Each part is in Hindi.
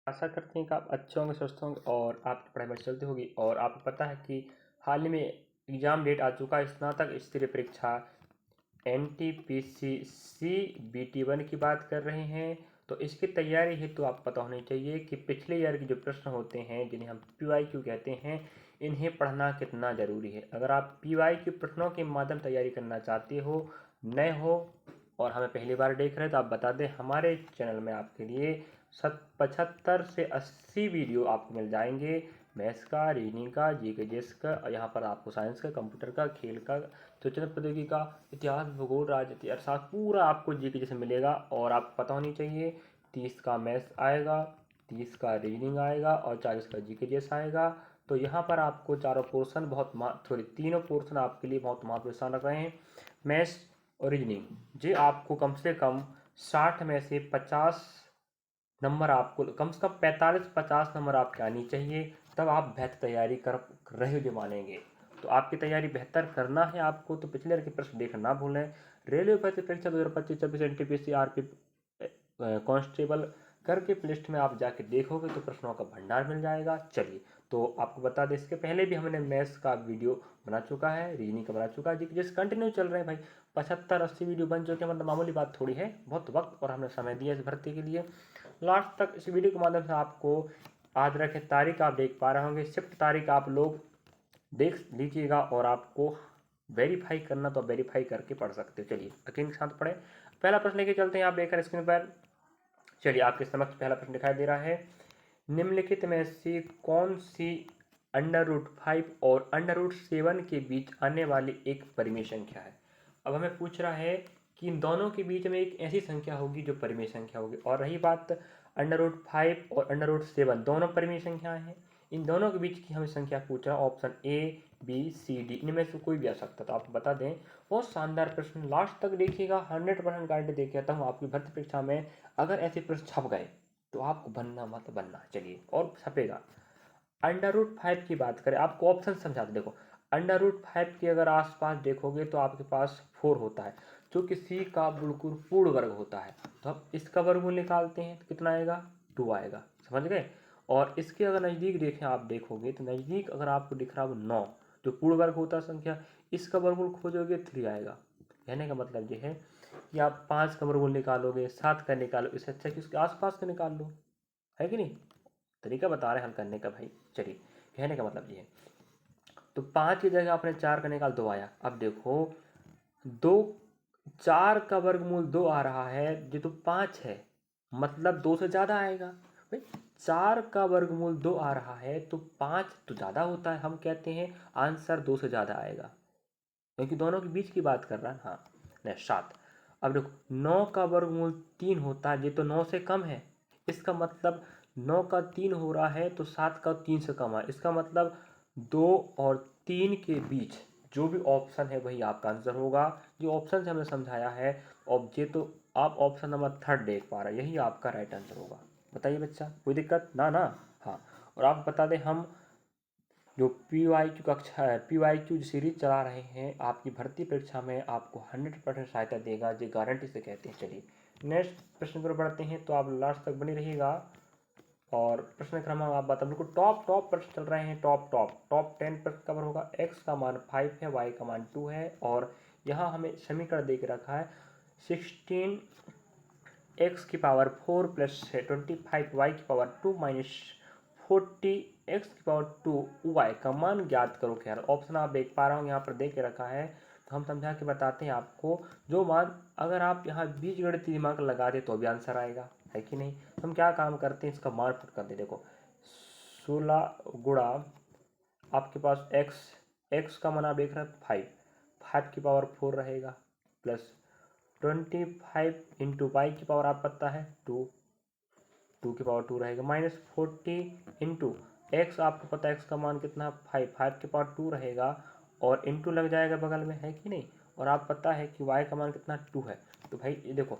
आशा करते हैं कि आप अच्छे होंगे, स्वस्थ होंगे और आपकी पढ़ाई अच्छी चलती होगी। और आपको पता है कि हाल ही में एग्ज़ाम डेट आ चुका है, स्नातक स्तरीय परीक्षा NTPC BT1 की बात कर रहे हैं। तो इसकी तैयारी हेतु आपको पता होनी चाहिए कि पिछले ईयर के जो प्रश्न होते हैं, जिन्हें हम PYQ कहते हैं, इन्हें पढ़ना कितना ज़रूरी है। अगर आप PYQ प्रश्नों के माध्यम तैयारी करना चाहते हो, नए हो और हमें पहली बार देख रहे हैं, तो आप बता दें हमारे चैनल में आपके लिए 75 से 80 वीडियो आपको मिल जाएंगे। मैथ्स का, रीजनिंग का, जीके जीएस का, और यहाँ पर आपको साइंस का, कंप्यूटर का, खेल का, सूचना प्रौद्योगिकी का, इतिहास, भूगोल, राजनीति, अर्थशास्त्र, पूरा आपको जीके जैसे मिलेगा। और आपको पता होनी चाहिए 30 का मैथ्स आएगा, 30 का रीजनिंग आएगा और 40 का जीके जीएस आएगा। तो यहाँ पर आपको चारों पोर्शन तीनों पोर्शन आपके लिए बहुत महत्वपूर्ण रख रहे हैं। मैथ्स और रीजनिंग जी आपको कम से कम 60 में से 50 नंबर, आपको कम से कम 45-50 नंबर आपके आनी चाहिए, तब आप बेहतर तैयारी कर रहे हो जो मानेंगे। तो आपकी तैयारी बेहतर करना है आपको, तो पिछले के प्रश्न देखना ना भूलें। रेलवे भर्ती परीक्षा 2025-26 NTPC RP कांस्टेबल करके प्लेलिस्ट में आप जाके देखोगे तो प्रश्नों का भंडार मिल जाएगा। चलिए, तो आपको बता दें इसके पहले भी हमने मैथ्स का वीडियो बना चुका है, रीजनिंग का बना चुका है, जिस कंटिन्यू चल रहे हैं भाई। 75-80 वीडियो बन चुके हैं, मतलब मामूली बात थोड़ी है, बहुत वक्त और हमने समय दिया इस भर्ती के लिए। लास्ट तक इस वीडियो के माध्यम से आपको आज रखे तारीख आप देख पा रहे होंगे, शिफ्ट तारीख आप लोग देख लीजिएगा और आपको वेरीफाई करना तो वेरीफाई करके पढ़ सकते हो। चलिए यकीन के साथ पढ़े। पहला प्रश्न लेके चलते हैं, आप देखकर स्क्रीन पर। चलिए आपके समक्ष पहला प्रश्न दिखाई दे रहा है, निम्नलिखित में से कौन सी √5 और √7 के बीच आने वाली एक परिमेय संख्या है। अब हमें पूछ रहा है कि इन दोनों के बीच में एक ऐसी संख्या होगी जो परिमेय संख्या होगी। और रही बात √5 और √7 दोनों परिमेय संख्याएं हैं, इन दोनों के बीच की हमें संख्या पूछ रहा है। Option A, B, C, D इनमें से कोई भी आ सकता है। तो आपको बता दें बहुत शानदार प्रश्न, लास्ट तक देखिएगा, 100% गारंटी दे के आता हूँ आपकी भर्ती परीक्षा में अगर ऐसे प्रश्न छप गए तो आपको बनना मत बनना। चलिए, और छपेगा। √5 की बात करें, आपको ऑप्शन समझा दे। देखो, √5 के अगर आसपास देखोगे तो आपके पास 4 होता है, जो कि C का बिल्कुल पूर्ण वर्ग होता है। तो अब इसका वर्गमूल निकालते हैं तो कितना आएगा, 2 आएगा। समझ गए। और इसके अगर नज़दीक देखें, आप देखोगे तो नज़दीक अगर आपको दिख रहा हो 9, जो पूर्ण वर्ग होता है संख्या, इसका वर्गमूल खोजोगे 3 आएगा। कहने का मतलब ये है कि आप 5 का वर्गमूल निकालोगे, 7 का निकालो, इससे अच्छा कि उसके आसपास का निकाल लो, है कि नहीं। तरीका बता रहे हैं हल करने का भाई। चलिए, कहने का मतलब ये है, तो 5 की जगह आपने 4 का निकाल, 2 आया। अब देखो, 2 4 का वर्गमूल 2 आ रहा है, ये तो 5 है, मतलब 2 से ज़्यादा आएगा भाई। 4 का वर्गमूल 2 आ रहा है तो 5 तो ज़्यादा होता है, हम कहते हैं आंसर 2 से ज़्यादा आएगा, क्योंकि दोनों के बीच की बात कर रहा है। हाँ, नहीं 7। अब देखो, 9 का वर्गमूल 3 होता है, ये तो 9 से कम है, इसका मतलब 9 का 3 हो रहा है तो 7 का 3 से कम है, इसका मतलब 2 और 3 के बीच जो भी ऑप्शन है वही आपका आंसर होगा। जो ऑप्शन से हमने समझाया है, ऑब्जेक्ट, तो आप ऑप्शन नंबर 3 देख पा रहे हैं, यही आपका राइट आंसर होगा। बताइए बच्चा, कोई दिक्कत ना ना। हाँ, और आप बता दें, हम जो PYQ कक्षा है, PYQ सीरीज चला रहे हैं, आपकी भर्ती परीक्षा में आपको 100% सहायता देगा, जो गारंटी से कहते हैं। चलिए नेक्स्ट प्रश्न पर बढ़ते हैं, तो आप लास्ट तक बनी रहिएगा। और प्रश्न क्रम आप बता, बिल्कुल टॉप प्रश्न चल रहे हैं, टॉप 10 प्रश्न कवर होगा। x का मान 5 है, y का मान 2 है, और यहाँ हमें समीकरण दे के रखा है 16 x की पावर 4 प्लस 25 y की पावर 2 माइनस 40 x की पावर 2 y का मान ज्ञात करो। खैर ऑप्शन आप देख पा रहे हो यहाँ पर दे के रखा है, तो हम समझा के बताते हैं आपको। जो मान अगर आप यहाँ बीजगणितीय दिमाग लगा दे तो भी आंसर आएगा, है कि नहीं। तो हम क्या काम करते हैं, इसका मान पुट कर दे। देखो 16 गुणा आपके पास x का मान आप देख रहे हैं 5 की पावर 4 रहेगा, प्लस 25 इंटू वाई की पावर आप पता है 2 की पावर 2 रहेगा, माइनस 40 इंटू एक्स, आपको पता है एक्स का मान कितना 5 की पावर 2 रहेगा, और इंटू लग जाएगा बगल में, है कि नहीं। और आप पता है कि वाई का मान कितना 2 है। तो भाई ये देखो,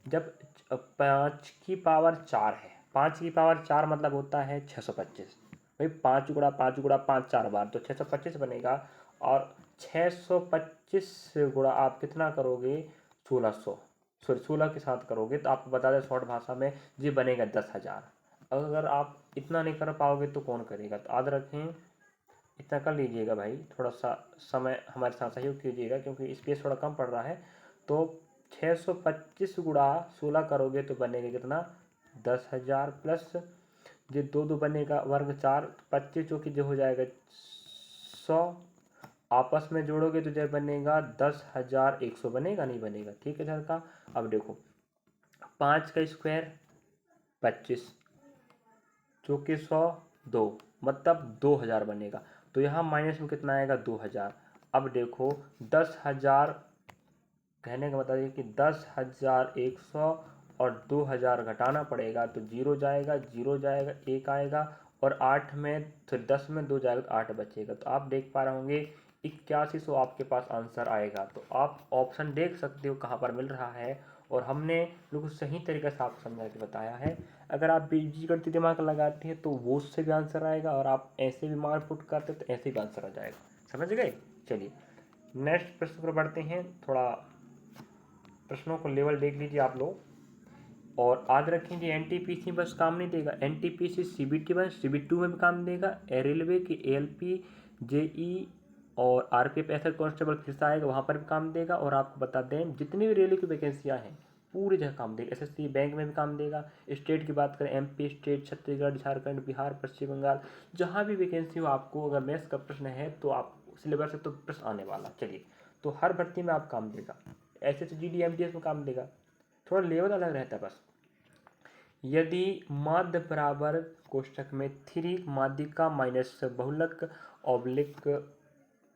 जब 5 की पावर 4 है, 5 की पावर 4 मतलब होता है 625। भाई 5 गुणा 5 गुणा 5 4 बार तो 625 बनेगा, और 625 गुणा आप कितना करोगे 1600, सॉरी 16 के साथ करोगे तो आपको बता दें शॉर्ट भाषा में ये बनेगा 10,000। अगर आप इतना नहीं कर पाओगे तो कौन करेगा। तो याद रखें, इतना कर लीजिएगा भाई, थोड़ा सा समय हमारे साथ सहयोग कीजिएगा क्योंकि स्पेस थोड़ा कम पड़ रहा है। तो 625 गुणा 16 करोगे तो बनेगा कितना, 10,000 प्लस ये 2 बनेगा वर्ग 4, 25 जो कि जो हो जाएगा 100, आपस में जोड़ोगे तो जब बनेगा 10,100 बनेगा, नहीं बनेगा। ठीक है सर का। अब देखो 5 का स्क्वायर 25 जो कि 100, 2 मतलब 2,000 बनेगा। तो यहाँ माइनस में कितना आएगा, 2,000। अब देखो 10,000 कहने का मतलब ये कि 10,100 और 2,000 घटाना पड़ेगा तो 0 जाएगा, 0 जाएगा, 1 आएगा और 8 में फिर 10 में 2 जाएगा तो 8 बचेगा। तो आप देख पा रहे होंगे 8100 आपके पास आंसर आएगा। तो आप ऑप्शन देख सकते हो कहाँ पर मिल रहा है और हमने बिल्कुल सही तरीके से आपको समझा के बताया है। अगर आप बीजगणित दिमाग लगाते हैं तो वो उससे भी आंसर आएगा और आप ऐसे भी मार्क पुट करते तो ऐसे भी आंसर आ जाएगा। समझ गए। चलिए नेक्स्ट प्रश्न पर बढ़ते हैं। थोड़ा प्रश्नों को लेवल देख लीजिए आप लोग और याद रखें कि एनटीपीसी बस काम नहीं देगा, एनटीपीसी सीबीटी 1 सीबीटी 2 में भी काम देगा, रेलवे की एएलपी जेई और आरपीएफ ऐसा कांस्टेबल फिर से आएगा वहाँ पर भी काम देगा। और आपको बता दें जितनी भी रेलवे की वैकेंसियाँ हैं पूरी जगह काम देगा। एसएससी बैंक में भी काम देगा। स्टेट की बात करें एमपी स्टेट, छत्तीसगढ़, झारखंड, बिहार, पश्चिम बंगाल, जहाँ भी वैकेंसी हो आपको अगर मैथ्स का प्रश्न है तो आप सिलेबस से तो प्रश्न आने वाला। चलिए तो हर भर्ती में आप काम देगा। एसएससी जीडी एमटीएस में काम देगा, थोड़ा लेवल अलग रहता है बस। यदि माध्य बराबर कोष्ठक में 3 माध्यिका माइनस बहुलक ऑब्लिक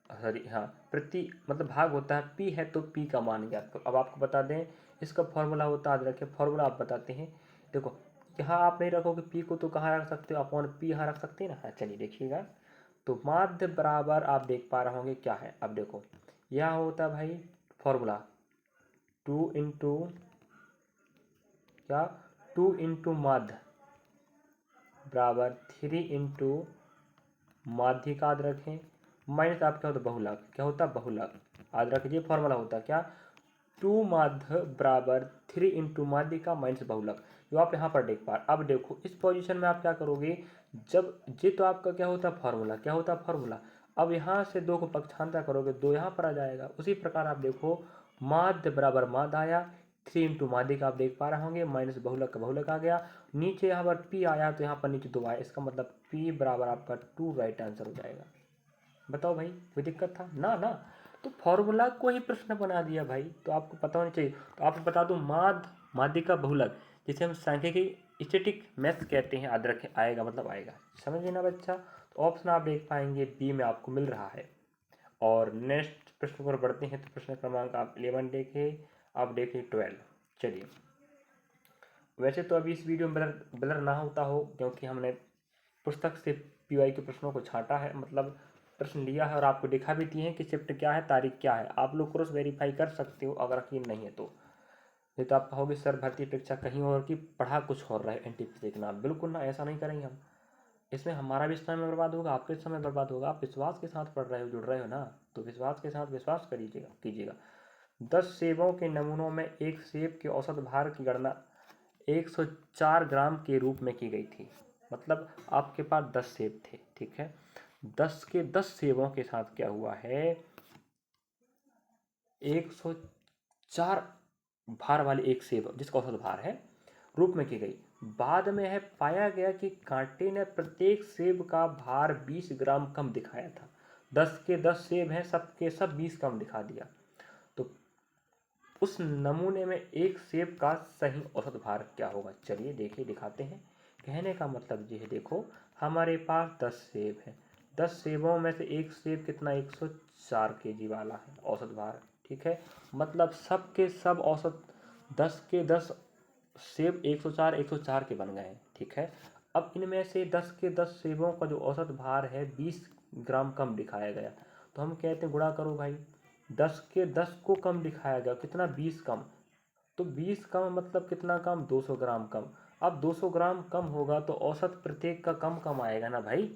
सॉरी हाँ प्रति मतलब भाग होता है पी है तो पी का मान ज्ञात करो। अब आपको बता दें इसका फॉर्मूला होता है, याद रखें फॉर्मूला आप बताते हैं। देखो यहाँ आप नहीं रखोगे पी को तो कहाँ रख सकते हो, अपॉन पी यहाँ रख सकते हैं ना। हाँ चलिए देखिएगा। तो माध्य बराबर आप देख पा रहे होंगे क्या है। अब देखो यह होता है भाई फॉर्मूला 2 इंटू क्या 2 इंटू माध्य बराबर 3 इंटू माध्य का याद रखें माइनस आप क्या होता है बहुलक, क्या होता है बहुलक। याद रखिए फॉर्मूला होता है क्या 2 माध्य बराबर 3 इंटू माध्य का माइनस बहुलक, जो आप यहाँ पर देख पा रहे। अब देखो इस पोजीशन में आप क्या करोगे, जब ये तो आपका क्या होता है फॉर्मूला, क्या होता है फॉर्मूला। अब यहाँ से 2 को पक्षांतर करोगे 2 यहाँ पर आ जाएगा। उसी प्रकार आप देखो माध्य बराबर माध्य आया, 3 इंटू माध्य का आप देख पा रहे होंगे माइनस बहुलक का बहुलक आ गया। नीचे यहाँ पर पी आया तो यहाँ पर नीचे 2 आया, इसका मतलब पी बराबर आपका 2 राइट आंसर हो जाएगा। बताओ भाई कोई दिक्कत था ना ना। तो फॉर्मूला को ही प्रश्न बना दिया भाई, तो आपको पता होना चाहिए। तो आपको बता दूं माध्य का बहुलक जिसे हम सांख्यिकी स्टैटिक मैथ्स कहते हैं, याद रखें आएगा मतलब आएगा। समझ गए ना बच्चा। तो ऑप्शन आप देख पाएंगे बी में आपको मिल रहा है। और नेक्स्ट प्रश्न पर बढ़ते हैं। तो प्रश्न क्रमांक आप 11 देखें, आप देखें 12। चलिए वैसे तो अभी इस वीडियो में ब्लर ना होता हो क्योंकि हमने पुस्तक से पीवाई के प्रश्नों को छांटा है, मतलब प्रश्न लिया है और आपको दिखा भी दिए हैं कि शिफ्ट क्या है तारीख क्या है। आप लोग क्रॉस वेरीफाई कर सकते हो अगर यकीन नहीं है तो। नहीं तो आप कहोगे सर भर्ती परीक्षा कहीं और की पढ़ा कुछ और रहा है एनटीपीसी के नाम। बिल्कुल ना, ऐसा नहीं करेंगे हम। इसमें हमारा भी समय बर्बाद होगा, आपके समय बर्बाद होगा। आप विश्वास के साथ पढ़ रहे हो, जुड़ रहे हो ना, तो विश्वास के साथ विश्वास कीजिएगा। 10 सेबों के नमूनों में एक सेब के औसत भार की गणना 104 ग्राम के रूप में की गई थी। मतलब आपके पास 10 सेब थे, ठीक है। 10 के 10 सेबों के साथ क्या हुआ है 104 भार वाले एक सेब जिसका औसत भार है रूप में की गई। बाद में है पाया गया कि कांटे ने प्रत्येक सेब का भार 20 ग्राम कम दिखाया था। 10 के 10 सेब हैं, सब के सब 20 कम दिखा दिया। तो उस नमूने में एक सेब का सही औसत भार क्या होगा। चलिए देखिए दिखाते हैं। कहने का मतलब ये है, देखो हमारे पास 10 सेब हैं, 10 सेबों में से एक सेब कितना 104 केजी वाला है औसत भार, ठीक है। मतलब सब के सब औसत 10 के 10 सेब 104 के बन गए हैं, ठीक है। अब इनमें से 10 के 10 सेबों का जो औसत भार है 20 ग्राम कम दिखाया गया। तो हम कहते हैं गुणा करो भाई, 10 के 10 को कम दिखाया गया, कितना 20 कम। तो 20 कम मतलब कितना कम 200 ग्राम कम। अब 200 ग्राम कम होगा तो औसत प्रत्येक का कम कम आएगा ना भाई।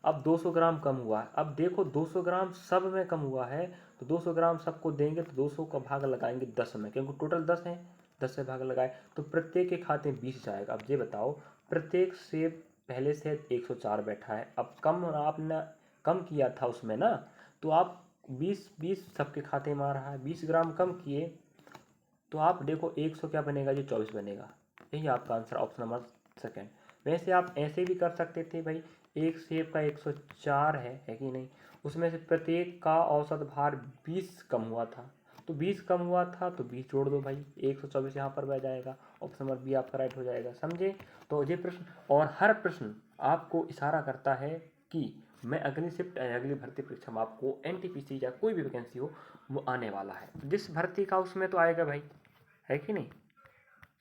अब 200 ग्राम कम हुआ है, अब देखो 200 ग्राम सब में कम हुआ है तो 200 ग्राम सबको देंगे तो 200 का भाग लगाएंगे 10 में, क्योंकि टोटल 10 है, 10 से भाग लगाए तो प्रत्येक के खाते में 20 जाएगा। अब ये बताओ प्रत्येक सेब पहले से 104 बैठा है। अब कम आपने कम किया था उसमें ना, तो आप 20 सबके खाते में आ रहा है, 20 ग्राम कम किए तो आप देखो 100 क्या बनेगा, ये 24 बनेगा। यही आपका आंसर, ऑप्शन नंबर सेकेंड। वैसे आप ऐसे भी कर सकते थे भाई, एक सेब का 104 है कि नहीं, उसमें से प्रत्येक का औसत भार 20 कम हुआ था, तो 20 कम हुआ था तो 20 जोड़ दो भाई, 124 यहाँ पर बह जाएगा। ऑप्शन नंबर बी आपका राइट हो जाएगा। समझे? तो ये प्रश्न और हर प्रश्न आपको इशारा करता है कि मैं अगली शिफ्ट अगली भर्ती परीक्षा में आपको एनटीपीसी या कोई भी वैकेंसी हो वो आने वाला है। जिस भर्ती का उसमें तो आएगा भाई, है कि नहीं।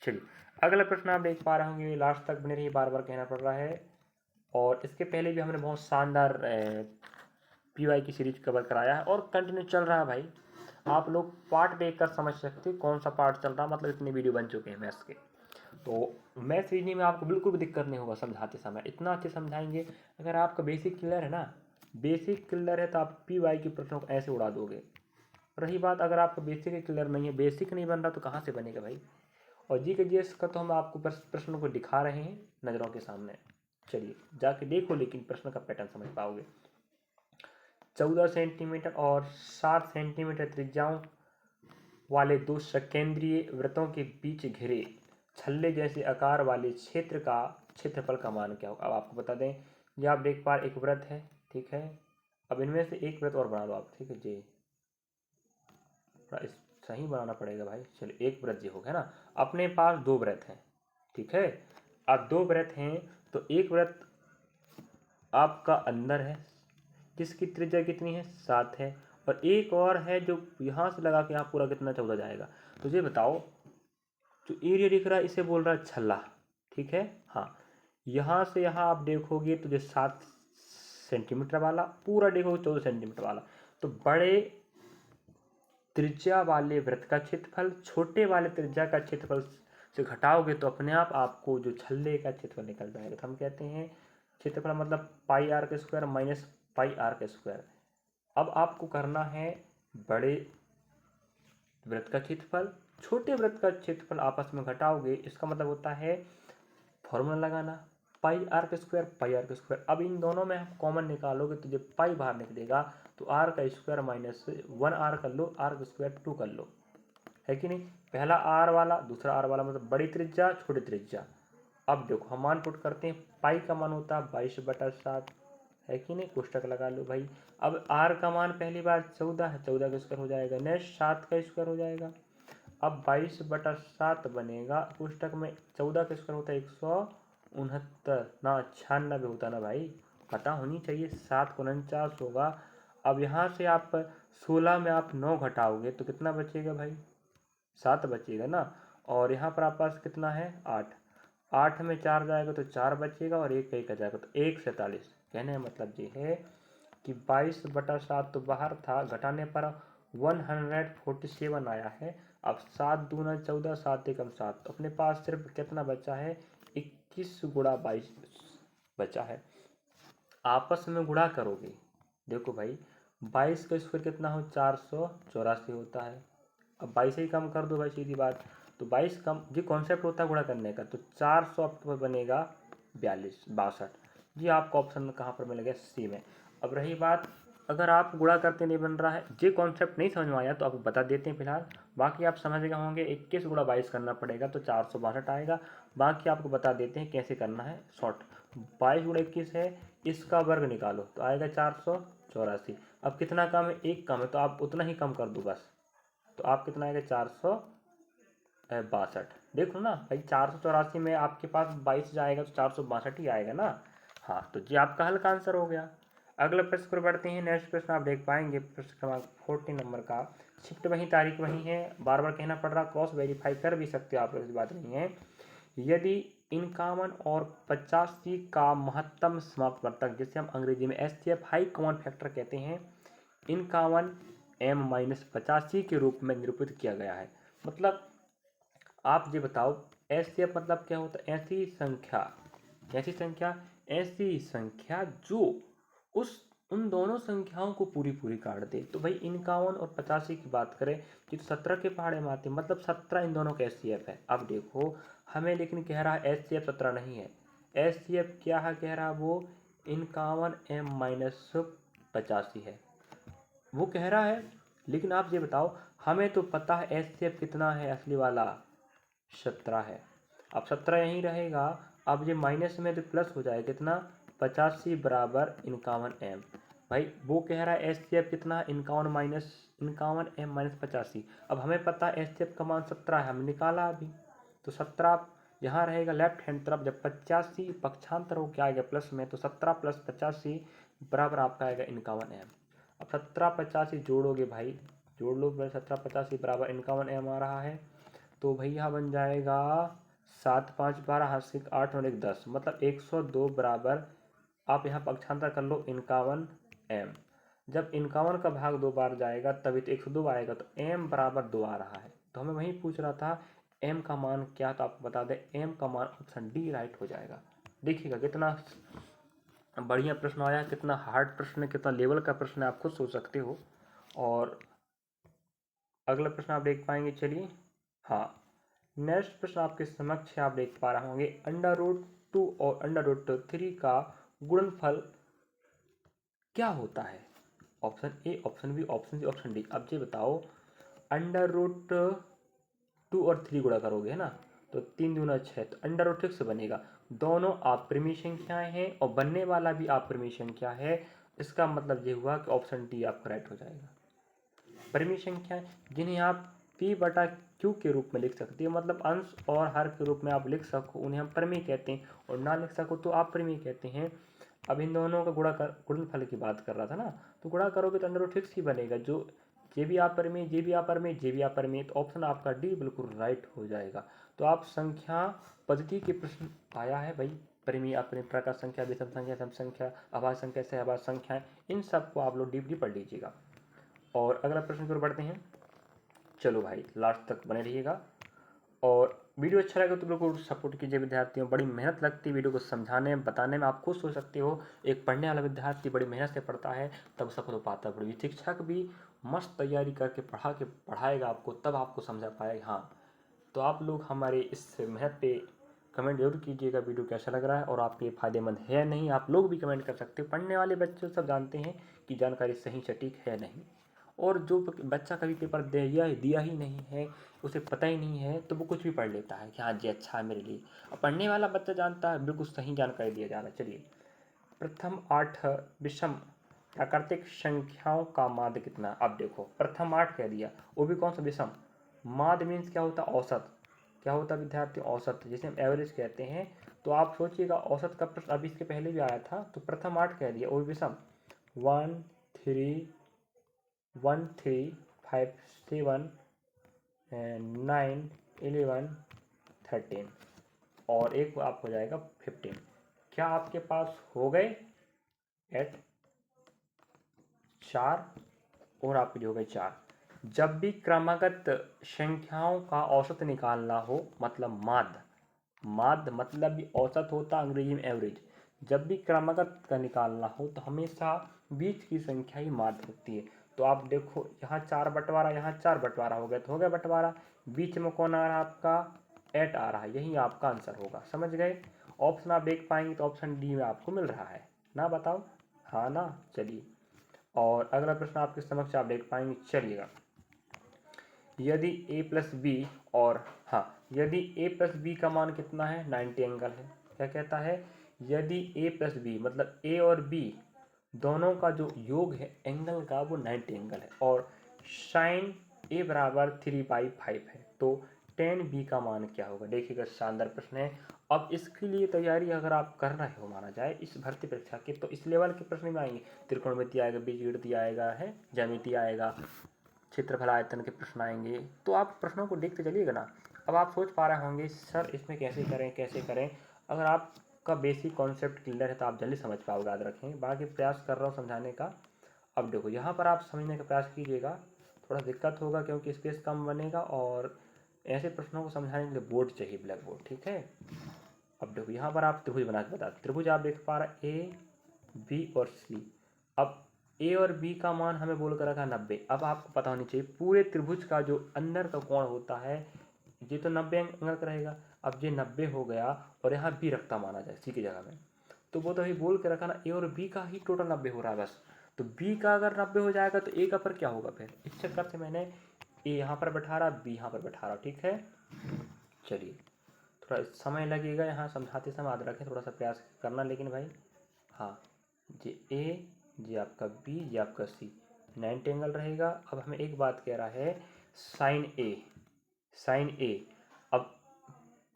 चलिए अगला प्रश्न आप देख पा रहे होंगे, लास्ट तक बने रहिए, बार बार कहना पड़ रहा है। और इसके पहले भी हमने बहुत शानदार पीवाई की सीरीज कवर कराया है और कंटिन्यू चल रहा है भाई। आप लोग पार्ट देख कर समझ सकते हैं कौन सा पार्ट चल रहा है, मतलब इतने वीडियो बन चुके हैं मैथ्स के। तो मैथ्स रीजनिंग में आपको बिल्कुल भी दिक्कत नहीं होगा समझाते समय, इतना अच्छे समझाएंगे। अगर आपका बेसिक क्लियर है ना, बेसिक क्लियर है तो आप पीवाई के प्रश्नों को ऐसे उड़ा दोगे। रही बात अगर आपका बेसिक क्लियर नहीं है, बेसिक नहीं बन रहा, तो कहाँ से बनेगा भाई। और जी के जीएस का तो हम आपको प्रश्नों को दिखा रहे हैं नज़रों के सामने। चलिए जाके देखो, लेकिन प्रश्न का पैटर्न समझ पाओगे। 14 सेंटीमीटर और 7 सेंटीमीटर त्रिज्याओं वाले दो सकेंद्रीय वृत्तों के बीच घिरे छल्ले जैसे आकार वाले क्षेत्र का क्षेत्रफल का मान क्या होगा। अब आपको बता दें, ये आप देख पा एक वृत्त है, ठीक है। अब इनमें से एक वृत्त और बना लो आप, ठीक है जी, सही बनाना पड़ेगा भाई। चलिए एक वृत्त जी हो गया ना, अपने पास दो वृत्त हैं, ठीक है। अब दो वृत्त हैं तो एक वृत्त आपका अंदर है जिसकी त्रिज्या कितनी है, 7 है, और एक और है जो यहाँ से लगा के यहाँ पूरा कितना 14 जाएगा। तो ये बताओ, जो एरिया दिख रहा है इसे बोल रहा है छल्ला, ठीक है। हाँ, यहाँ से यहाँ आप देखोगे तो जो 7 सेंटीमीटर वाला पूरा देखोगे 14 सेंटीमीटर वाला, तो बड़े त्रिज्या वाले वृत्त का क्षेत्रफल छोटे वाले त्रिज्या का क्षेत्रफल से घटाओगे तो अपने आप आपको जो छल्ले का क्षेत्रफल निकल जाएगा। तो हम कहते हैं क्षेत्रफल मतलब पाई आर के स्क्वायर माइनस पाई आर के स्क्वायर। अब आपको करना है बड़े वृत्त का क्षेत्रफल छोटे वृत्त का क्षेत्रफल आपस में घटाओगे, इसका मतलब होता है फॉर्मूला लगाना, पाई आर के स्क्वायर पाई आर के स्क्वायर। अब इन दोनों में आप कॉमन निकालोगे तो जब पाई बाहर निकलेगा तो आर का स्क्वायर माइनस 1 आर कर लो, आर का स्क्वायर 2 कर लो, है कि नहीं। पहला आर वाला दूसरा आर वाला, मतलब बड़ी त्रिज्या छोटी त्रिज्या। अब देखो हम मान पुट करते हैं, पाई का मान होता है 22/7, है कि नहीं, कोष्टक लगा लो भाई। अब आर का मान पहली बार 14 है, 14 का स्क्वायर हो जाएगा, नेक्स्ट 7 का स्क्वायर हो जाएगा। अब 22/7 बनेगा, कोष्टक में 14 का स्क्वायर होता है 169 ना 96 होता ना भाई, पता होनी चाहिए। 7 को 49 होगा। अब यहाँ से आप 16 में आप 9 घटाओगे तो कितना बचेगा भाई, 7 बचेगा ना। और यहाँ पर आप पास कितना है 8, 8 में 4 जाएगा तो 4 बचेगा और एक का जाएगा तो 147। कहने का मतलब ये है कि 22/7 तो बाहर था, घटाने पर 147 आया है। अब 7 दूना 14, 7 एकम 7, तो अपने पास सिर्फ कितना बचा है 21 गुणा 22 बचा है। आपस में गुणा करोगे, देखो भाई 22 का स्क्वायर कितना हो 484 होता है। अब 22 ही कम कर दो भाई, सीधी बात। तो 22 कम, ये कॉन्सेप्ट होता है गुणा करने का, तो 400 आपके बनेगा 62। जी आपका ऑप्शन कहाँ पर मिलेगा, सी में। अब रही बात, अगर आप गुणा करते नहीं बन रहा है, ये कॉन्सेप्ट नहीं समझ में आया तो आपको बता देते हैं फिलहाल, बाकी आप समझ गए होंगे। 21 गुणा 22 करना पड़ेगा तो 462 आएगा, बाकी आपको बता देते हैं कैसे करना है शॉर्ट। 22 गुणा 21 है, इसका वर्ग निकालो तो आएगा 484। अब कितना कम है, एक कम है, तो आप उतना ही कम कर दो बस, तो आप कितना आएगा 462। देखो ना भाई 484 में आपके पास 22 जाएगा तो 462 ही आएगा ना। हाँ, तो जी आपका हल का आंसर हो गया। अगले प्रश्न पर बढ़ते हैं। नेक्स्ट प्रश्न आप देख पाएंगे, प्रश्न क्रमांक 14 नंबर का। शिफ्ट वही तारीख वही है, बार बार कहना पड़ रहा, क्रॉस वेरीफाई कर भी सकते हो आप, ऐसी बात नहीं है। यदि 51 और 85 का महत्तम समाप्त वर्तक, जिसे हम अंग्रेजी में एचसीएफ हाई कॉमन फैक्टर कहते हैं, 51 m-85 के रूप में निरूपित किया गया है। मतलब आप ये बताओ एचसीएफ मतलब क्या होता है, ऐसी संख्या जो उन दोनों संख्याओं को पूरी काट दे। तो भाई 51 और 85 की बात करें तो 17 के पहाड़े में आते, मतलब 17 इन दोनों का एचसीएफ है। अब देखो हमें लेकिन कह रहा है एचसीएफ 17 नहीं है, एचसीएफ क्या है कह रहा वो 51m-85 है वो कह रहा है। लेकिन आप ये बताओ हमें तो पता है एचसीएफ कितना है असली वाला 17 है। अब 17 यहीं रहेगा। अब ये माइनस में तो प्लस हो जाएगा कितना 85 बराबर 51m। भाई वो कह रहा है एचसीएफ कितना 51m-85। अब हमें पता है एचसीएफ का मान 17 है हमने निकाला अभी। तो 17 यहाँ रहेगा लेफ्ट हैंड तरफ जब 85 पक्षांतर हो क्या आएगा प्लस में तो 17 + 85 बराबर आपका आएगा 51m। अब 17 85 जोड़ोगे भाई जोड़ लो 17 85 बराबर 51m आ रहा है। तो भैया बन जाएगा 7 5 12 हाथ से 8 और 1 10 मतलब 102 बराबर। आप यहाँ पक्षांतर कर लो 51m। जब 51 का भाग 2 बार जाएगा तभी तो 102 आएगा तो m बराबर 2 आ रहा है। तो हमें वही पूछ रहा था m का मान क्या तो आपको बता दें m का मान ऑप्शन डी राइट हो जाएगा। देखिएगा कितना बढ़िया प्रश्न आया कितना हार्ड प्रश्न है कितना लेवल का प्रश्न है आप खुद सोच सकते हो। और अगला प्रश्न आप देख पाएंगे चलिए। हाँ नेक्स्ट प्रश्न आपके समक्ष आप देख पा रहे होंगे √2 और √3 का गुणनफल क्या होता है। Option A option B option C option D. अब ये बताओ √2 और 3 गुणा करोगे है ना तो 3 दूना 6 तो √6 से बनेगा। दोनों आपरिमेय संख्याएं हैं और बनने वाला भी आपरिमेय संख्या है। इसका मतलब ये हुआ कि ऑप्शन डी आपका राइट हो जाएगा। परिमेय संख्याएं जिन्हें आप p/q के रूप में लिख सकते हो मतलब अंश और हर के रूप में आप लिख सको उन्हें हम परिमेय कहते हैं और ना लिख सको तो आप परिमेय कहते हैं। अब इन दोनों का गुणनफल की बात कर रहा था ना तो गुणा करोगे तो √6 ही बनेगा जो ये भी आप परिमेय ये भी आप परिमेय ये भी आप परिमेय तो ऑप्शन आपका डी बिल्कुल राइट हो जाएगा। तो आप संख्या पद्धति के प्रश्न आया है भाई परिमेय अपने प्रकार संख्या विषम संख्या सम संख्या अभाज्य संख्या सहभाज्य संख्याएं इन सबको आप लोग डीपली पढ़ लीजिएगा। और अगला प्रश्न की ओर बढ़ते हैं। चलो भाई लास्ट तक बने रहिएगा और वीडियो अच्छा लगे तो बिल्कुल सपोर्ट कीजिए विद्यार्थियों। बड़ी मेहनत लगती है वीडियो को समझाने में बताने में। आप खुद सोच सकते हो एक पढ़ने वाला विद्यार्थी बड़ी मेहनत से पढ़ता है तब सफल हो पाता है। बड़ी शिक्षक भी मस्त तैयारी करके पढ़ाएगा आपको तब आपको समझा पाएगा। हाँ तो आप लोग हमारे इस मेहनत पे कमेंट जरूर कीजिएगा वीडियो कैसा लग रहा है और आपके फ़ायदेमंद है या नहीं। आप लोग भी कमेंट कर सकते हो। पढ़ने वाले बच्चे सब जानते हैं कि जानकारी सही सटीक है नहीं और जो बच्चा कभी पेपर दिया ही नहीं है उसे पता ही नहीं है तो वो कुछ भी पढ़ लेता है कि हाँ जी अच्छा है मेरे लिए। और पढ़ने वाला बच्चा जानता है बिल्कुल सही जानकारी दिया जा रहा है। चलिए प्रथम 8 विषम प्राकृतिक संख्याओं का माध्य कितना। अब देखो प्रथम 8 कह दिया वो भी कौन सा विषम। माध्य मीन्स क्या होता है औसत। क्या होता है विद्यार्थी औसत जिसे हम एवरेज कहते हैं। तो आप सोचिएगा औसत का प्रश्न अभी इसके पहले भी आया था तो प्रथम 8 कह दिया वो विषम 1 3 1 3 5 7 9 11 13 और एक आप हो जाएगा 15। क्या आपके पास हो गए 8 4 और आपके हो गए 4। जब भी क्रमागत संख्याओं का औसत निकालना हो मतलब माध्य मतलब भी औसत होता अंग्रेजी में एवरेज। जब भी क्रमागत का निकालना हो तो हमेशा बीच की संख्या ही माध्य होती है। तो आप देखो यहाँ 4 बंटवारा यहाँ 4 बंटवारा हो गया तो हो गया बंटवारा। बीच में कौन आ रहा है आपका 8 आ रहा है यही आपका आंसर होगा। समझ गए। ऑप्शन आप देख पाएंगे तो ऑप्शन डी में आपको मिल रहा है ना बताओ हाँ ना। चलिए और अगला प्रश्न आपके समक्ष आप देख पाएंगे। चलिएगा यदि a + b और हाँ यदि a + b का मान कितना है 90 एंगल है। क्या कहता है यदि a + b मतलब a और b दोनों का जो योग है एंगल का वो 90 एंगल है और साइन a बराबर 3/5 है तो tan b का मान क्या होगा। देखिएगा शानदार प्रश्न है। अब इसके लिए तैयारी अगर आप कर रहे हो माना जाए इस भर्ती परीक्षा के तो इस लेवल के प्रश्न में आएंगे। त्रिकोणमिति आएगा बीजगणित आएगा है ज्यामिति आएगा क्षेत्रफल आयतन के प्रश्न आएंगे तो आप प्रश्नों को देखते चलिएगा ना। अब आप सोच पा रहे होंगे सर इसमें कैसे करें। अगर आपका बेसिक कॉन्सेप्ट क्लियर है तो आप जल्दी समझ पाओगे याद रखें। बाकी प्रयास कर रहा हूँ समझाने का। अब देखो यहाँ पर आप समझने का प्रयास कीजिएगा थोड़ा दिक्कत होगा क्योंकि स्पेस कम बनेगा और ऐसे प्रश्नों को समझाने के लिए बोर्ड चाहिए ब्लैक बोर्ड ठीक है। अब देखो यहाँ पर आप त्रिभुज बना के बता त्रिभुज आप देख पा रहे ए बी और सी। अब ए और बी का मान हमें बोल कर रखा 90। अब आपको पता होनी चाहिए पूरे त्रिभुज का जो अंदर का कोण होता है ये तो 90 एंगल का रहेगा। अब ये 90 हो गया और यहाँ बी रखता माना जाए सी की जगह में, तो वो तो अभी बोल के रखा ना ए और बी का ही टोटल 90 हो रहा है बस। तो बी का अगर 90 हो जाएगा तो ए का पर क्या होगा फिर, इस चक्कर से मैंने ए यहाँ पर बैठा रहा, बी यहाँ पर बैठा रहा, ठीक है। चलिए थोड़ा समय लगेगा यहाँ समझाते समय, याद रखें थोड़ा सा प्रयास करना लेकिन भाई। हाँ, ये ए, ये आपका बी, ये आपका सी, 90 एंगल रहेगा। अब हमें एक बात कह रहा है साइन ए, साइन ए। अब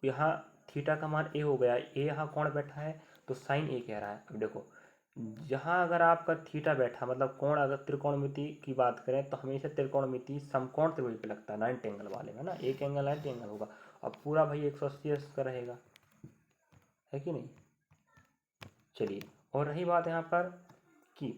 यहाँ थीटा का मान ए हो गया, ए यहाँ कौन बैठा है तो साइन ए कह रहा है। अब देखो यहाँ अगर आपका थीटा बैठा मतलब कोण, अगर त्रिकोणमिति की बात करें तो हमेशा त्रिकोणमिति समकोण त्रिभुज पे लगता है 90 एंगल वाले में ना, एक एंगल 90 एंगल होगा। अब पूरा भाई 180 का रहेगा, है कि नहीं। चलिए, और रही बात यहाँ पर कि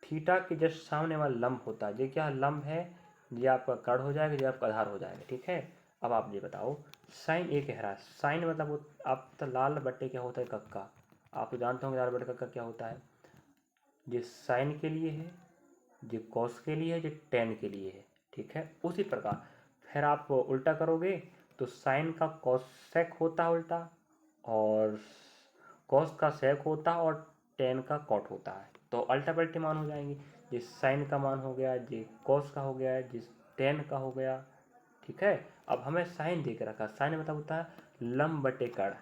थीटा के जस्ट सामने वाला लंब होता है, ये क्या लंब है, ये आपका कड़ हो जाएगा, ये आपका आधार हो जाएगा, ठीक है। अब आप ये बताओ साइन ए कह रहा है, साइन मतलब वो आप तो लाल बट्टे क्या होता है कक्का, आप तो जानते होंगे लाल बट्टे कक्का क्या होता है। ये साइन के लिए है, ये कॉस के लिए है, ये टेन के लिए है, ठीक है। उसी प्रकार फिर आप उल्टा करोगे तो साइन का कॉसेक होता है उल्टा, और कॉस का सेक होता है, और टेन का कॉट होता है, तो अल्टा पल्टी मान हो जाएंगे। ये साइन का मान हो गया, ये कॉस का हो गया, जिस टेन का हो गया, ठीक है। अब हमें साइन दे के रखा, साइन मतलब होता है लंब बटे कड़।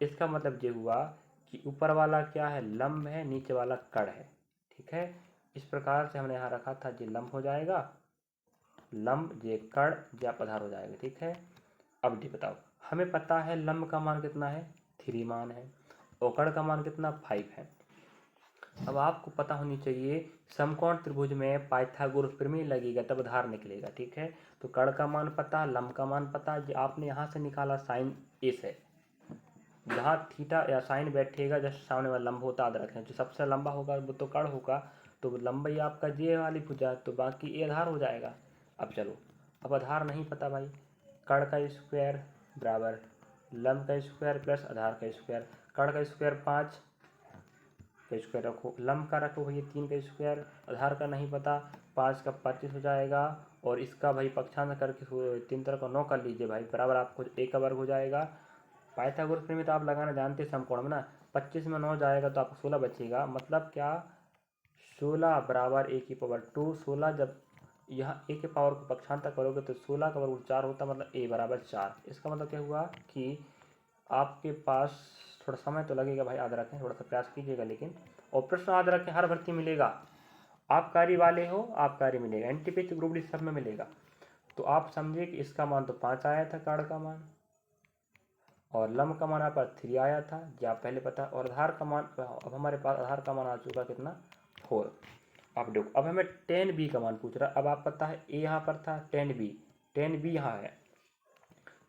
इसका मतलब ये हुआ कि ऊपर वाला क्या है लंब है, नीचे वाला कड़ है, ठीक है। इस प्रकार से हमने यहाँ रखा था, ये लंब हो जाएगा, लंब ये कड़, ये आप आधार हो जाएगा, ठीक है। अब ये बताओ हमें पता है लंब का मान कितना है 3 मान है, और कड़ का मान कितना 5 है। अब आपको पता होनी चाहिए समकोण त्रिभुज में पाइथागोरस प्रमेय लगेगा तब आधार निकलेगा, ठीक है। तो कड़ का मान पता, लंब का मान पता, जो आपने यहाँ से निकाला साइन ए से, जहाँ थीटा या साइन बैठेगा जस्ट सामने वाला लंब होता, याद रखें जो सबसे लंबा होगा वो तो कड़ होगा, तो लंबाई आपका जे वाली भुजा, तो बाकी ए आधार हो जाएगा। अब चलो, अब आधार नहीं पता भाई, कड़ का स्क्वायर बराबर लंब का स्क्वायर प्लस आधार का स्क्वायर, कड़ का स्क्वायर 5 का स्क्वायर रखो, लंब का रखो भैया 3 का स्क्वायर, आधार का नहीं पता, 5 का 25 हो जाएगा, और इसका भाई पक्षांतर करके 3 तरह का 9 कर लीजिए भाई, बराबर आपको ए का वर्ग हो जाएगा। पाइथागोरस प्रमेय तो आप लगाना जानते हैं समकोण में ना, 25 में 9 जाएगा तो आपको 16 बचेगा, मतलब क्या 16 बराबर ए की पावर 2, 16 जब यहाँ ए के पावर को पक्षांतर करोगे तो 16 का वर्ग 4 होता, मतलब ए बराबर 4। इसका मतलब क्या हुआ कि आपके पास थोड़ा समय तो लगेगा भाई, याद रखें थोड़ा सा प्रयास कीजिएगा लेकिन, और प्रश्न याद रखें हर भर्ती मिलेगा, आप कार्य वाले हो आप कार्य मिलेगा, एनटीपीसी ग्रुप डी सब में मिलेगा। तो आप समझिए कि इसका मान तो 5 आया था कड़ का मान, और लंब का मान आपका 3 आया था जो आप पहले पता, और आधार का मान अब हमारे पास आधार का मान आ चुका कितना 4। अब देखो अब हमें 10b का मान पूछ रहा है, अब आप पता है ए यहाँ पर था 10b यहाँ है,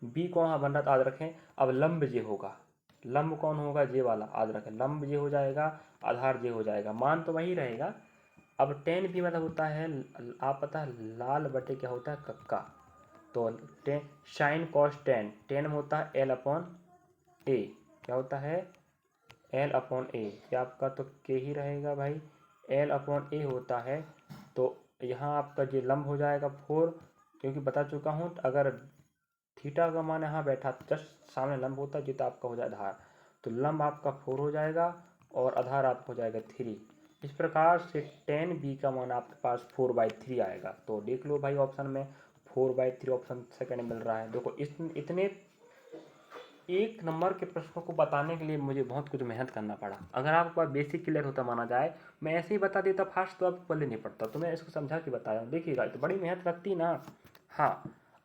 बी कौन हाँ बन रहा था याद रखें। अब लंब जे होगा, लंब कौन होगा जे वाला, याद रखें लंब जे हो जाएगा, आधार जे हो जाएगा, मान तो वही रहेगा। अब 10b मतलब होता है आप पता है लाल बटे क्या होता है कक्का, तो 10 साइन कॉस 10 में होता है एल अपॉन ए, क्या होता है एल अपॉन ए, क्या आपका तो के ही रहेगा भाई, एल अपॉन ए होता है। तो यहाँ आपका जो लंब हो जाएगा 4, क्योंकि बता चुका हूँ अगर थीटा का मान यहाँ बैठा जस्ट सामने लंब होता है जितना आपका हो जाए आधार, तो लंब आपका 4 हो जाएगा और आधार आपका हो जाएगा 3। इस प्रकार से 10b का मान आपके पास 4/3 आएगा। तो देख लो भाई ऑप्शन में 4/3 ऑप्शन सेकंड मिल रहा है। देखो इतने एक नंबर के प्रश्नों को बताने के लिए मुझे बहुत कुछ मेहनत करना पड़ा। अगर आपके पास बेसिक क्लियर होता माना जाए, मैं ऐसे ही बता देता फास्ट तो आपको पल्ले नहीं पड़ता, तो मैं इसको समझा के बताया हूँ, देखिएगा तो बड़ी मेहनत लगती ना। हाँ,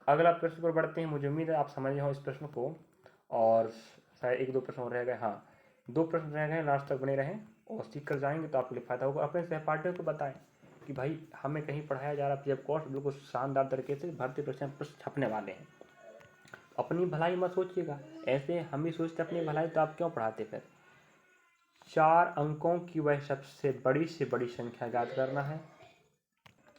अगला प्रश्न पर बढ़ते हैं, मुझे उम्मीद है आप समझ हो इस प्रश्न को, और शायद 1-2 प्रश्न और रह गए, हाँ 2 प्रश्न रह गए, लास्ट तक बने रहें और सीख कर जाएंगे तो आपके लिए फायदा होगा। अपने सहपाठियों को बताएं कि भाई हमें कहीं पढ़ाया जा रहा है पीएफ कोर्स बिल्कुल शानदार तरीके से, भर्ती परीक्षा में प्रश्न छपने वाले हैं, अपनी भलाई मत सोचिएगा, ऐसे हम भी सोचते अपनी भलाई तो आप क्यों पढ़ाते फिर। 4 अंकों की वह सबसे बड़ी से बड़ी संख्या याद करना है,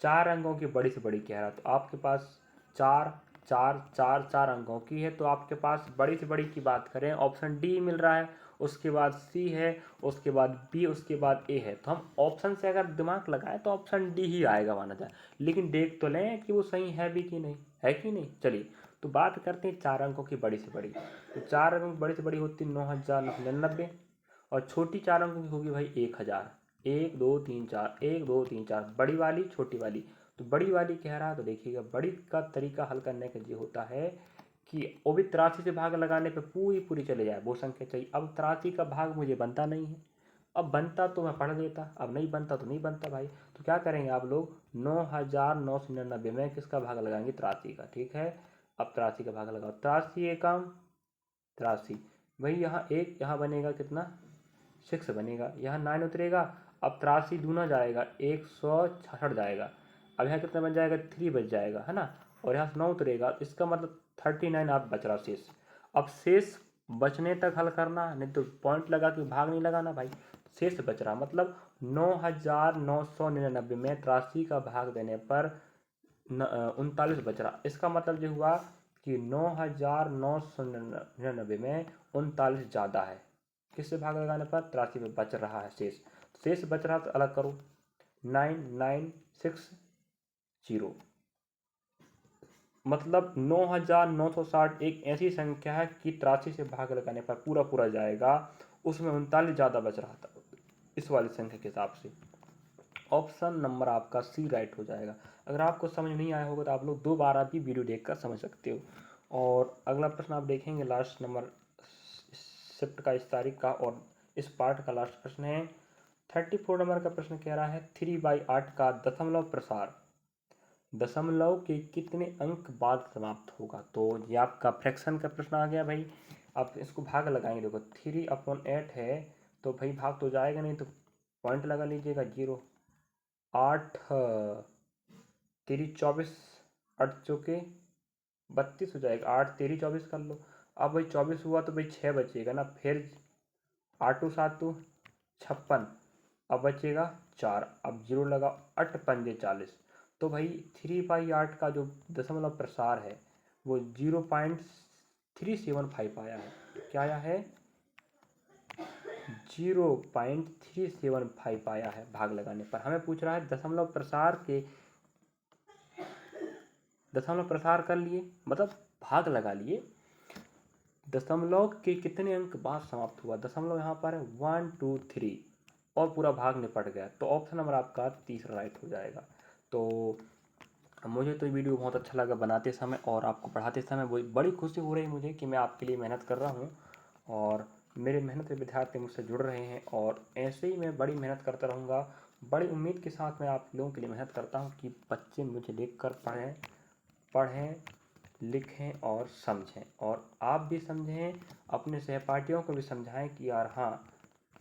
4 अंकों की बड़ी से बड़ी कह रहा, तो आपके पास 4 4 4 4 अंकों की है, तो आपके पास बड़ी से बड़ी की बात करें ऑप्शन डी मिल रहा है, उसके बाद सी है, उसके बाद बी, उसके बाद ए है, तो हम ऑप्शन से अगर दिमाग लगाएं तो ऑप्शन डी ही आएगा माना जाए, लेकिन देख तो लें कि वो सही है भी कि नहीं, है कि नहीं। चलिए तो बात करते हैं 4 अंकों की बड़ी से बड़ी। तो 4 अंकों की बड़ी से बड़ी होती है 9,999 और छोटी 4 अंकों की होगी भाई 1,000। 1 2 3 4 1 2 3 4 बड़ी वाली छोटी वाली। तो बड़ी वाली कह रहा है तो देखिएगा बड़ी का तरीका हल करने का ये होता है कि वो भी 83 से भाग लगाने पे पूरी पूरी चले जाए वो संख्या चाहिए। अब 83 का भाग मुझे बनता नहीं है, अब बनता तो मैं पढ़ देता, अब नहीं बनता तो नहीं बनता भाई। तो क्या करेंगे आप लोग 9,999 में किसका भाग लगाएंगे 83 का। ठीक है, अब 83 का भाग लगाओ। 83 एकम 83 भाई, यहाँ एक यहाँ बनेगा कितना 6 बनेगा, यहाँ 9 उतरेगा। अब 83 दूना जाएगा 166 जाएगा। अब यहाँ कितना बन जाएगा 3 बच जाएगा है ना, और यहाँ से 9 उतरेगा, इसका मतलब 39 आप बच रहा शेष। अब शेष बचने तक हल करना, नहीं तो पॉइंट लगा के भाग नहीं लगाना भाई। शेष बच रहा मतलब 9,999 में 83 का भाग देने पर 39 बच रहा। इसका मतलब ये हुआ कि 9,999 में 39 ज़्यादा है। किससे भाग लगाने पर 83 में बच रहा है शेष। शेष बच रहा तो अलग करो 9960, मतलब 9,960 एक ऐसी संख्या है कि 83 से भाग लगाने पर पूरा पूरा जाएगा, उसमें 39 ज़्यादा बच रहा था इस वाली संख्या के हिसाब से। ऑप्शन नंबर आपका सी राइट हो जाएगा। अगर आपको समझ नहीं आया होगा तो आप लोग दोबारा भी वीडियो देखकर समझ सकते हो। और अगला प्रश्न आप देखेंगे लास्ट नंबर शिफ्ट का इस तारीख का और इस पार्ट का लास्ट प्रश्न है 34 नंबर का प्रश्न कह रहा है 3/8 का दशमलव प्रसार दशमलव के कितने अंक बाद समाप्त होगा। तो ये आपका फ्रैक्शन का प्रश्न आ गया भाई। आप इसको भाग लगाएंगे, देखो 3/8 है तो भाई भाग तो जाएगा नहीं, तो पॉइंट लगा लीजिएगा 0। 8 तेरी 24 8 चौके 32 हो जाएगा, 8 तेरी 24 कर लो। अब भाई 24 हुआ तो भाई 6 बचेगा ना, फिर 8 7 56, अब बचेगा 4, अब 0 लगा 8 पंजे 40। तो भाई 3/8 का जो दशमलव प्रसार है वो 0.375 आया है। क्या आया है 0.375 आया है भाग लगाने पर। हमें पूछ रहा है दशमलव प्रसार कर लिए मतलब भाग लगा लिए, दशमलव के कितने अंक बाद समाप्त हुआ। दशमलव यहाँ पर है 1 2 3 और पूरा भाग निपट गया, तो ऑप्शन नंबर आपका तीसरा राइट हो जाएगा। तो मुझे तो वीडियो बहुत अच्छा लगा बनाते समय और आपको पढ़ाते समय वो बड़ी खुशी हो रही मुझे कि मैं आपके लिए मेहनत कर रहा हूँ और मेरे मेहनत के विद्यार्थी मुझसे जुड़ रहे हैं और ऐसे ही मैं बड़ी मेहनत करता रहूँगा। बड़ी उम्मीद के साथ मैं आप लोगों के लिए मेहनत करता हूँ कि बच्चे मुझे देख कर पढ़ें लिखें और समझें, और आप भी समझें, अपने सहपाठियों को भी समझाएं कि यार हाँ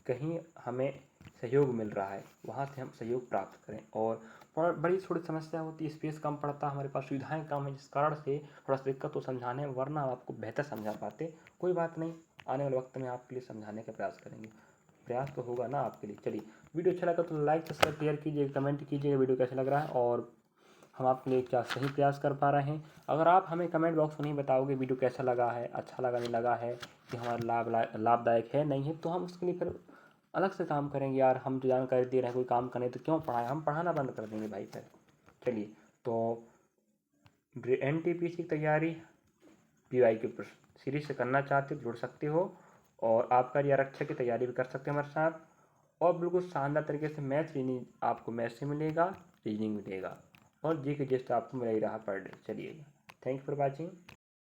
कहीं हमें सहयोग मिल रहा है वहाँ से हम सहयोग प्राप्त करें। और बड़ी थोड़ी समस्या होती है, स्पेस कम पड़ता, हमारे पास सुविधाएं कम है, जिस कारण से थोड़ा सा दिक्कत तो समझाने में, वरना हम आपको बेहतर समझा पाते। कोई बात नहीं, आने वाले वक्त में आपके लिए समझाने का प्रयास करेंगे, प्रयास तो होगा ना आपके लिए। चलिए, वीडियो अच्छा लगा तो लाइक सब्सक्राइब शेयर कीजिए, कमेंट कीजिएगा वीडियो कैसा लग रहा है और हम आपके लिए क्या सही प्रयास कर पा रहे हैं। अगर आप हमें कमेंट बॉक्स में नहीं बताओगे वीडियो कैसा लगा है, अच्छा लगा नहीं लगा है, कि हमारा लाभदायक है नहीं है, तो हम उसके लिए फिर अलग से काम करेंगे। यार हम जो जानकारी दे रहे हैं कोई काम करने तो क्यों पढ़ाएं, हम पढ़ाना बंद कर देंगे भाई फिर। चलिए, तो NTPC की तैयारी PY के प्रश्न सीरीज से करना चाहते हो जुड़ सकते हो और आबकारी आरक्षक की तैयारी भी कर सकते हैं हमारे साथ। और बिल्कुल शानदार तरीके से मैथ रीजनिंग आपको मैथ से मिलेगा, रीजनिंग मिलेगा और जी के जिस्ट आपको मिल ही रहा पर डे। चलिए, थैंक यू फॉर वॉचिंग।